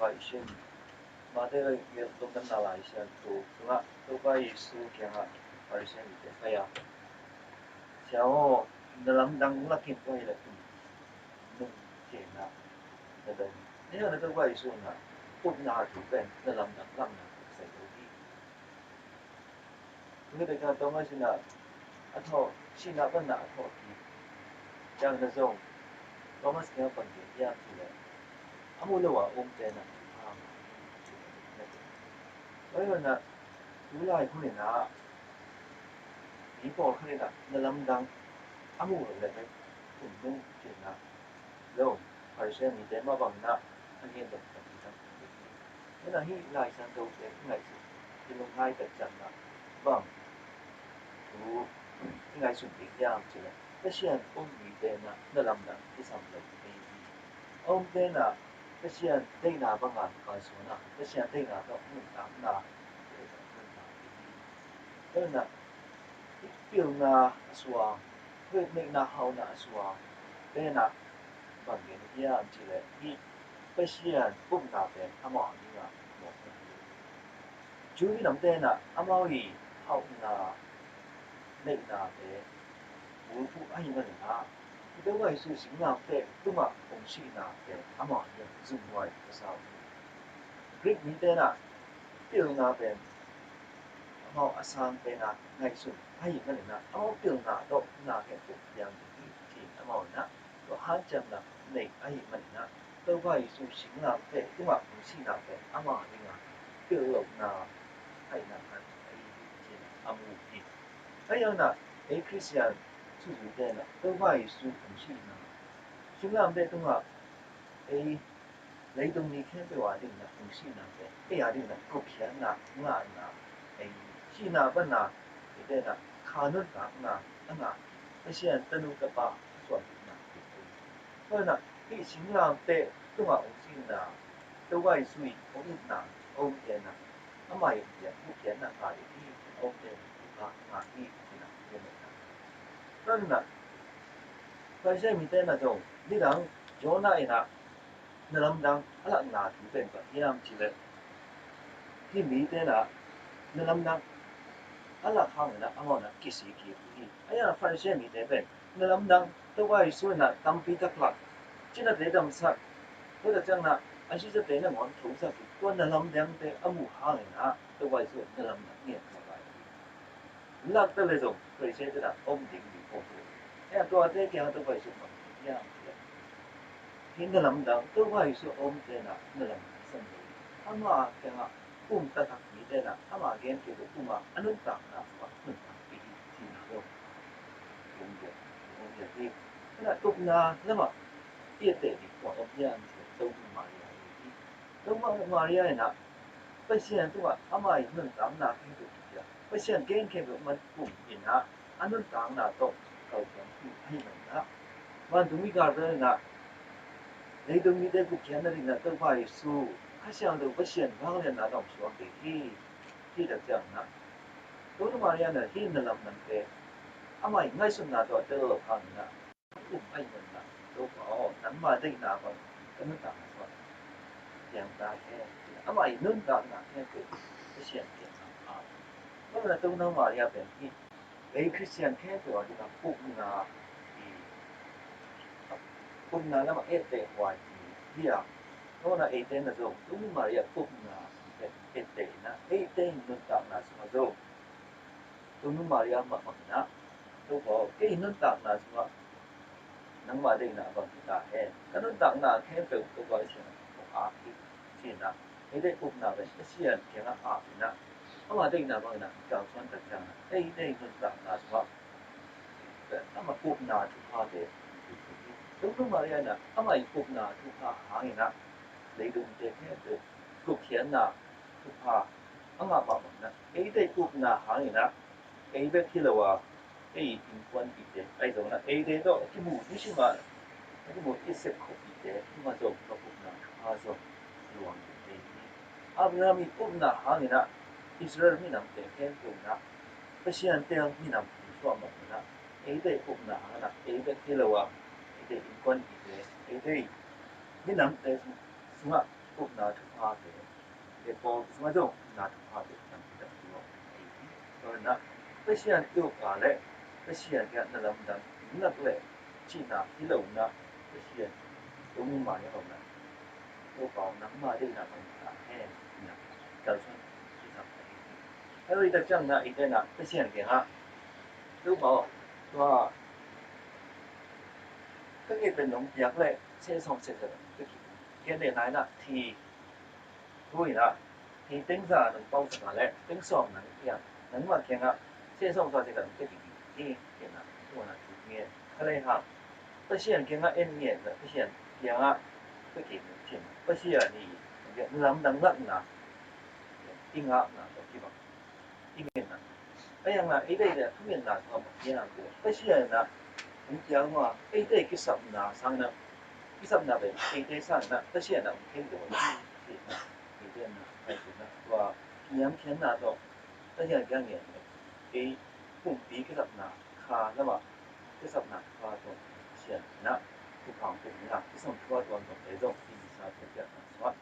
Ishin Madera Logan Nalaishan to Tuba Isu Kanga Parishan Faya Xiao Nalam Dang Lakin Toilet Nung Kena the Dom. Near the way sooner, put not to bend the London London, say the With the Domashina at all, she never not talk. Young the zone, Thomas Kelpon, young to them. Amulawa, Tena. Well, not you like Hunina. People Hunina, the London Amul, let me put no Kena. Low, Parishan, Dema Bangna, and the Nên hi lại sang đầu thế ngày thì lúc hai tại trận là vâng chú ngày chuẩn bị giam chứ là cái chuyện ông nghĩ đến là nó làm được cái sản phẩm này ông tên là cái chuyện đây là bằng ngàn cái số nào cái chuyện đây là nó cũng tám là nên là biểu là xóa với mình là hậu là xóa đây là bằng cái giam chứ là cái chuyện cũng là về tham bảo như là một chú ý nắm tên là amoi hậu là định là để bố phụ anh là là nếu vậy sự chính là để đúng mà cũng chỉ là để amoi là dùng ngoài cái sao Greek như thế là điều là về họ sang tên là ngày sự hay là amoi điều là đó là cái việc yang thì amoi là có hai chân là này hay là nếu vậy sự chính là để đúng mà cũng chỉ là để amoi là điều là hay là amoi hay là Christian 出主点了，都话是同性啊。新浪的东啊，你东你看的话定啦，同性啊的，呀定啦，国片啦，我啊，西那本啦，这个啦，看能讲啦，那些人登录个吧，算啦，所以呢，你新浪的东啊，同性啦，都话属于同性啦，欧片啦，那么也不片啦，哪里欧片啊，哪里啦，这个。Nên là phải xem mình tên là rồi đi đằng chỗ này là làm đằng là chủ tên và hiam chỉ là khi mình tên là làm đằng là hàng là amon là kisi kiri ấy là phải xem mình tên bên làm đằng tôi quay xuống là tâm phi tắc lạc chỉ là để đâm sát tôi là chẳng là anh chỉ là để là ngón thủ sát tôi là làm đằng để amu hàng là tôi quay xuống là làm đằng nghe là tôi lấy rồi tôi sẽ là ôm định bị ôm Ea tua te kia tu vai su ya hin da lam da tu vai su om te na na lam san ni ama ke ha ta tak ni te na ama gen ke tu ma anun ta na wa nun ta pi ti na yo om ye ti na tu na ma ye te ni ko om ya tu ma ya tu ma ya na pa sian tu wa ama yi nun ta na ke tu ya pa sian gen ke ma in na anun ta na to cầu hay là và chúng mình gặp rồi là lấy đồng ý để cuộc chiến này là tôi phải su khách sạn được phát triển bao nhiêu là đồng số để khi được chẳng là đối với Maria là khi là làm cái mà ngay xuân là tôi ở hàng là cũng anh mình là tôi có nắm mà đây là còn cái nước tảng là dạng ta cái mà nước tảng là cái phát triển cái đó là tôi nói Maria về khi lấy Christian cáiตัวที่เราพูดนะพูดนะแล้วมาเตะวายที่อ่ะเพราะว่าเอเตนะโจตุ้มมาเรียพูดนะเอเตนะเอเตนุนตากนะสมาโจตุ้มมาเรียมาบังนะตัวพอเอนุนตากนะสมานังมาได้นะบังที่ตาแห่กันนุนตากนะแค่เป็นตัวไว้เช่นตัวอาที่นะเอเตพูดนะเป็นเสียนแค่ละอานะเพราะว่าได้นะบังนะการสอนต่างๆเอเตนุนตากนะสมา那么พูดนะทุกภาเดđúng mà đây là mà phục là thuộc hạ hàng na lấy đúng để cái được cục hiện là thuộc hạ mà bảo là cái đây phục là hàng na cái bên kia là cái bình quân bị thế cái giống là cái đây đó cái mũ như mà cái mũ cái xếp khổ bị thế nhưng mà giống nó phục là giống luồng cái Abraham bị phục là hàng na Israel mình làm thế cái dùng na cái chuyện tiền mình làm so mà na cái đây phục là hàng na cái bên kia là cái bình quân bị thế cái đây 你能得什么？不拿出发的，也包什么种拿出发的，咱们的说，那这些人有法嘞，这些人讲那咱们讲那嘞，既拿一路呢，这些人都没买好呢，都搞能买的那种啊，哎，那搞出非常还有一个这样的一个呢，这些人讲啊，都bảoว่าก็เกิดเป็นหลงอยากเลยเชื่อสองเสร็จเลยเกี่ยนเรื่องนั้นนะที่รู้นะที่ตั้งใจหนึ่งเป้าสมาแล้วตั้งสองนั้นอย่างนั้นว่าเกี่ยนอ่ะเชื่อสองตัวเสร็จแล้วก็ดีที่เกี่ยนอ่ะตัวนั้นถูกเนี่ยอะไรฮะ不是人见啊一面的，不是人见啊不见见，不是人你能那应啊那个地方一面的，哎呀那一类的后面那个一样的，不是人啊。咁樣話 A 啲叫十拿生啦，啲十拿嚟 A 啲生啦，得些人唔聽到啦，有啲人係點啦？話兩天拿到，得些人講嘢，A ปุ่ม B 叫十拿卡啦嘛，叫十拿卡到，些人那不旁邊啦，啲什麼拖到到這種第三條嘅，是嘛？